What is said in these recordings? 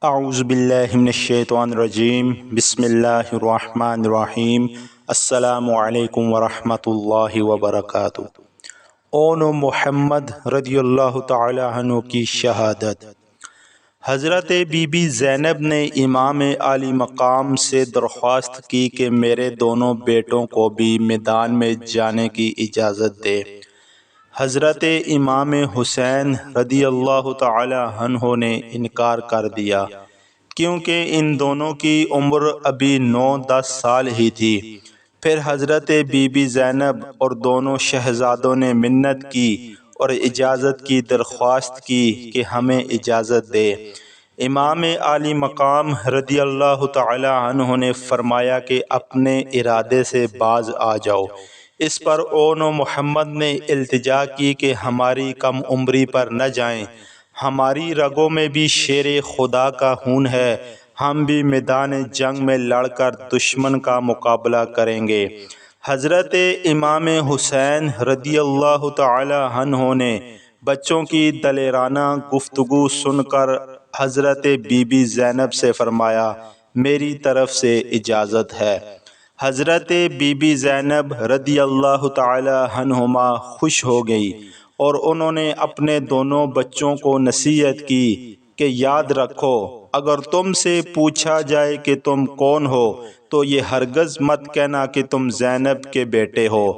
اعوذ باللہ من الشیطان الرجیم بسم اللہ الرحمن الرحیم السلام علیکم ورحمۃ اللہ وبرکاتہ۔ اون محمد رضی اللہ تعالی عنہ کی شہادت۔ حضرت بی بی زینب نے امام عالی مقام سے درخواست کی کہ میرے دونوں بیٹوں کو بھی میدان میں جانے کی اجازت دے۔ حضرت امام حسین رضی اللہ تعالی عنہ نے انکار کر دیا، کیونکہ ان دونوں کی عمر ابھی 9-10 سال ہی تھی۔ پھر حضرت بی بی زینب اور دونوں شہزادوں نے منت کی اور اجازت کی درخواست کی کہ ہمیں اجازت دے۔ امام عالی مقام رضی اللہ تعالی عنہ نے فرمایا کہ اپنے ارادے سے باز آ جاؤ۔ اس پر اون محمد نے التجا کی کہ ہماری کم عمری پر نہ جائیں، ہماری رگوں میں بھی شیر خدا کا خون ہے، ہم بھی میدان جنگ میں لڑ کر دشمن کا مقابلہ کریں گے۔ حضرت امام حسین رضی اللہ تعالی عنہ نے بچوں کی دلیرانہ گفتگو سن کر حضرت بی بی زینب سے فرمایا، میری طرف سے اجازت ہے۔ حضرت بی بی زینب رضی اللہ تعالی عنہما خوش ہو گئی اور انہوں نے اپنے دونوں بچوں کو نصیحت کی کہ یاد رکھو، اگر تم سے پوچھا جائے کہ تم کون ہو تو یہ ہرگز مت کہنا کہ تم زینب کے بیٹے ہو،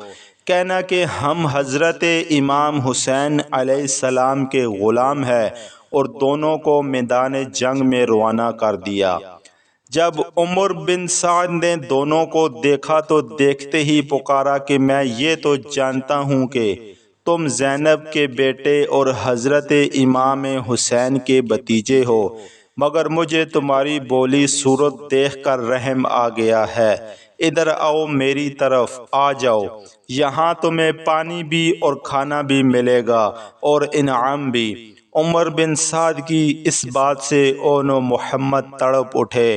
کہنا کہ ہم حضرت امام حسین علیہ السلام کے غلام ہیں، اور دونوں کو میدان جنگ میں روانہ کر دیا۔ جب عمر بن سعد نے دونوں کو دیکھا تو دیکھتے ہی پکارا کہ میں یہ تو جانتا ہوں کہ تم زینب کے بیٹے اور حضرت امام حسین کے بھتیجے ہو، مگر مجھے تمہاری بولی صورت دیکھ کر رحم آ گیا ہے۔ ادھر آؤ، میری طرف آ جاؤ، یہاں تمہیں پانی بھی اور کھانا بھی ملے گا اور انعام بھی۔ عمر بن سعد کی اس بات سے اون محمد تڑپ اٹھے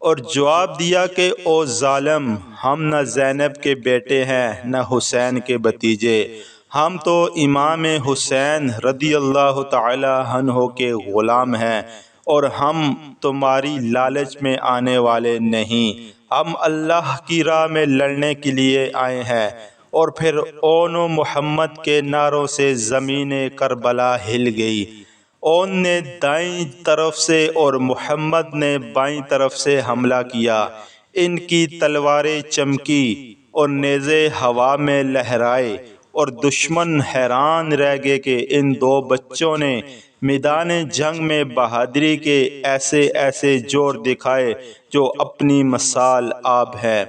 اور جواب دیا کہ او ظالم، ہم نہ زینب کے بیٹے ہیں نہ حسین کے بھتیجے، ہم تو امام حسین رضی اللہ تعالی عنہ کے غلام ہیں، اور ہم تمہاری لالچ میں آنے والے نہیں، ہم اللہ کی راہ میں لڑنے کے لیے آئے ہیں۔ اور پھر اون محمد کے نعروں سے زمین کربلا ہل گئی۔ اون نے دائیں طرف سے اور محمد نے بائیں طرف سے حملہ کیا۔ ان کی تلواریں چمکی اور نیزے ہوا میں لہرائے، اور دشمن حیران رہ گئے کہ ان دو بچوں نے میدان جنگ میں بہادری کے ایسے ایسے جوڑ دکھائے جو اپنی مثال آب ہے۔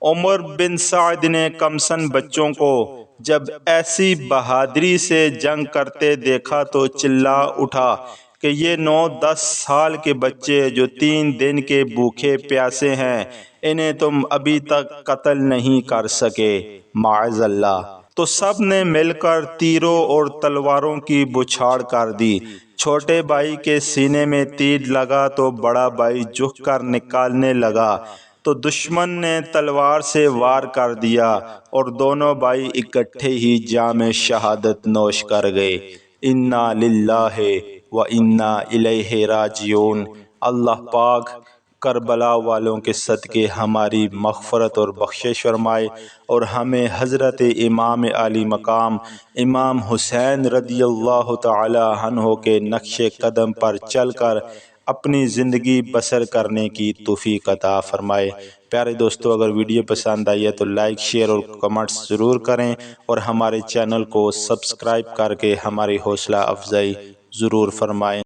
عمر بن سعد نے کمسن بچوں کو جب ایسی بہادری سے جنگ کرتے دیکھا تو چلا اٹھا کہ یہ 9-10 سال کے بچے جو 3 دن کے بھوکے پیاسے ہیں، انہیں تم ابھی تک قتل نہیں کر سکے، معاذ اللہ۔ تو سب نے مل کر تیروں اور تلواروں کی بچھاڑ کر دی۔ چھوٹے بھائی کے سینے میں تیر لگا تو بڑا بھائی جھک کر نکالنے لگا تو دشمن نے تلوار سے وار کر دیا اور دونوں بھائی اکٹھے ہی جام شہادت نوش کر گئے۔ انا للہ و انا الیہ راجعون۔ اللہ پاک کربلا والوں کے صدقے ہماری مغفرت اور بخشش فرمائے، اور ہمیں حضرت امام عالی مقام امام حسین رضی اللہ تعالی عنہ کے نقش قدم پر چل کر اپنی زندگی بسر کرنے کی توفیق عطا فرمائے۔ پیارے دوستو، اگر ویڈیو پسند آئی ہے تو لائک، شیئر اور کمنٹس ضرور کریں، اور ہمارے چینل کو سبسکرائب کر کے ہماری حوصلہ افزائی ضرور فرمائیں۔